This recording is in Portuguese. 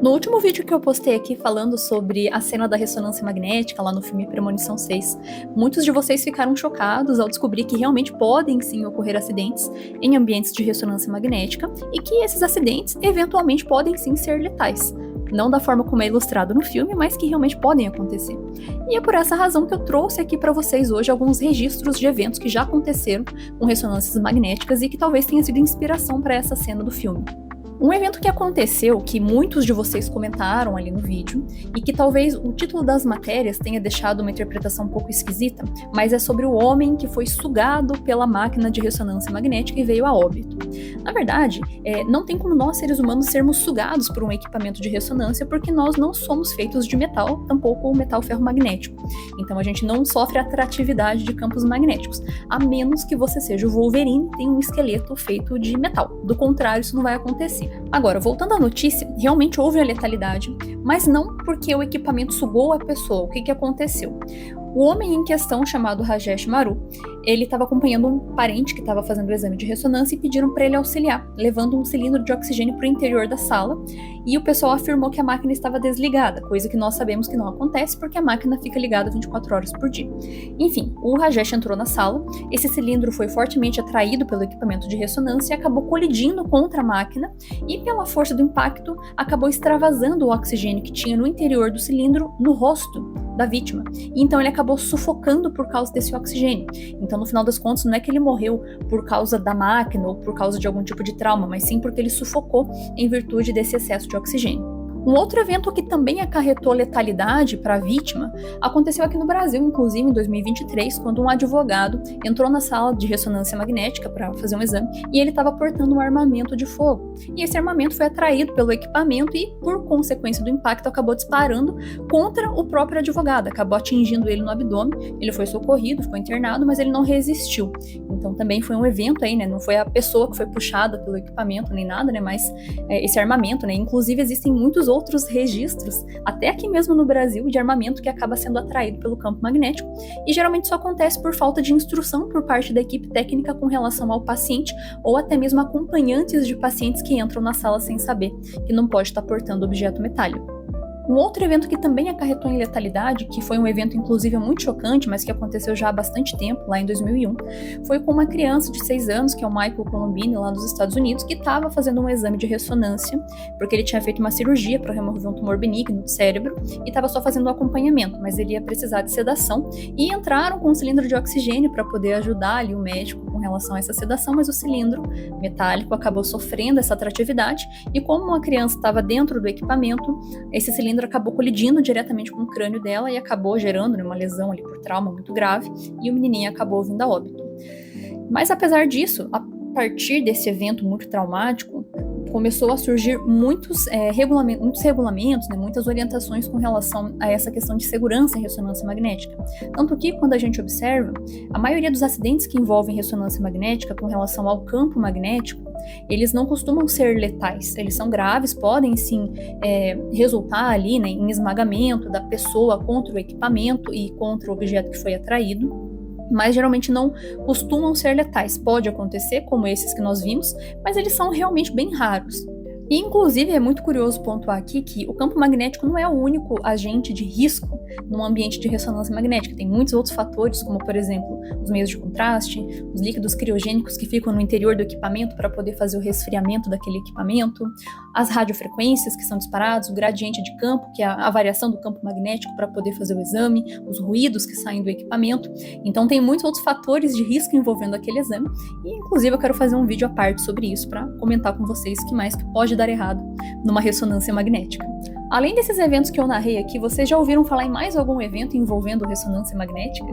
No último vídeo que eu postei aqui falando sobre a cena da ressonância magnética lá no filme Premonição 6, muitos de vocês ficaram chocados ao descobrir que realmente podem sim ocorrer acidentes em ambientes de ressonância magnética e que esses acidentes eventualmente podem sim ser letais. Não da forma como é ilustrado no filme, mas que realmente podem acontecer. E é por essa razão que eu trouxe aqui para vocês hoje alguns registros de eventos que já aconteceram com ressonâncias magnéticas e que talvez tenha sido inspiração para essa cena do filme. Um evento que aconteceu, que muitos de vocês comentaram ali no vídeo, e que talvez o título das matérias tenha deixado uma interpretação um pouco esquisita, mas é sobre o homem que foi sugado pela máquina de ressonância magnética e veio a óbito. Na verdade, não tem como nós seres humanos sermos sugados por um equipamento de ressonância, porque nós não somos feitos de metal, tampouco metal ferromagnético. Então a gente não sofre atratividade de campos magnéticos, a menos que você seja o Wolverine e tenha um esqueleto feito de metal. Do contrário, isso não vai acontecer. Agora, voltando à notícia, realmente houve a letalidade, mas não porque o equipamento sugou a pessoa. O que aconteceu? O homem em questão, chamado Rajesh Maru, ele estava acompanhando um parente que estava fazendo o exame de ressonância e pediram para ele auxiliar, levando um cilindro de oxigênio para o interior da sala, e o pessoal afirmou que a máquina estava desligada, coisa que nós sabemos que não acontece porque a máquina fica ligada 24 horas por dia. Enfim, o Rajesh entrou na sala, esse cilindro foi fortemente atraído pelo equipamento de ressonância e acabou colidindo contra a máquina, e pela força do impacto, acabou extravasando o oxigênio que tinha no interior do cilindro no rosto da vítima. E então ele acabou sufocando por causa desse oxigênio. Então, no final das contas, não é que ele morreu por causa da máquina ou por causa de algum tipo de trauma, mas sim porque ele sufocou em virtude desse excesso de oxigênio. Um outro evento que também acarretou letalidade para a vítima aconteceu aqui no Brasil, inclusive em 2023, quando um advogado entrou na sala de ressonância magnética para fazer um exame e ele estava portando um armamento de fogo. E esse armamento foi atraído pelo equipamento e, por consequência do impacto, acabou disparando contra o próprio advogado, acabou atingindo ele no abdômen. Ele foi socorrido, ficou internado, mas ele não resistiu. Então também foi um evento aí, né? Não foi a pessoa que foi puxada pelo equipamento nem nada, né? Mas esse armamento, né? Inclusive existem muitos outros registros, até aqui mesmo no Brasil, de armamento que acaba sendo atraído pelo campo magnético, e geralmente isso acontece por falta de instrução por parte da equipe técnica com relação ao paciente, ou até mesmo acompanhantes de pacientes que entram na sala sem saber que não pode estar portando objeto metálico. Um outro evento que também acarretou em letalidade, que foi um evento inclusive muito chocante, mas que aconteceu já há bastante tempo, lá em 2001, foi com uma criança de 6 anos, que é o Michael Colombini, lá dos Estados Unidos, que estava fazendo um exame de ressonância, porque ele tinha feito uma cirurgia para remover um tumor benigno do cérebro, e estava só fazendo um acompanhamento, mas ele ia precisar de sedação, e entraram com um cilindro de oxigênio para poder ajudar ali o médico com relação a essa sedação, mas o cilindro metálico acabou sofrendo essa atratividade, e como a criança estava dentro do equipamento, esse cilindro acabou colidindo diretamente com o crânio dela e acabou gerando, né, uma lesão ali por trauma muito grave, e o menininho acabou vindo a óbito. Mas apesar disso, a partir desse evento muito traumático, começou a surgir muitos regulamentos, né, muitas orientações com relação a essa questão de segurança em ressonância magnética. Tanto que, quando a gente observa, a maioria dos acidentes que envolvem ressonância magnética com relação ao campo magnético, eles não costumam ser letais, eles são graves, podem sim resultar ali, né, em esmagamento da pessoa contra o equipamento e contra o objeto que foi atraído, mas geralmente não costumam ser letais. Pode acontecer, como esses que nós vimos, mas eles são realmente bem raros. E, inclusive, é muito curioso pontuar aqui que o campo magnético não é o único agente de risco num ambiente de ressonância magnética. Tem muitos outros fatores, como, por exemplo, os meios de contraste, os líquidos criogênicos que ficam no interior do equipamento para poder fazer o resfriamento daquele equipamento, as radiofrequências que são disparadas, o gradiente de campo, que é a variação do campo magnético para poder fazer o exame, os ruídos que saem do equipamento. Então, tem muitos outros fatores de risco envolvendo aquele exame, e, inclusive, eu quero fazer um vídeo à parte sobre isso para comentar com vocês o que mais que pode dar errado numa ressonância magnética. Além desses eventos que eu narrei aqui, vocês já ouviram falar em mais algum evento envolvendo ressonância magnética?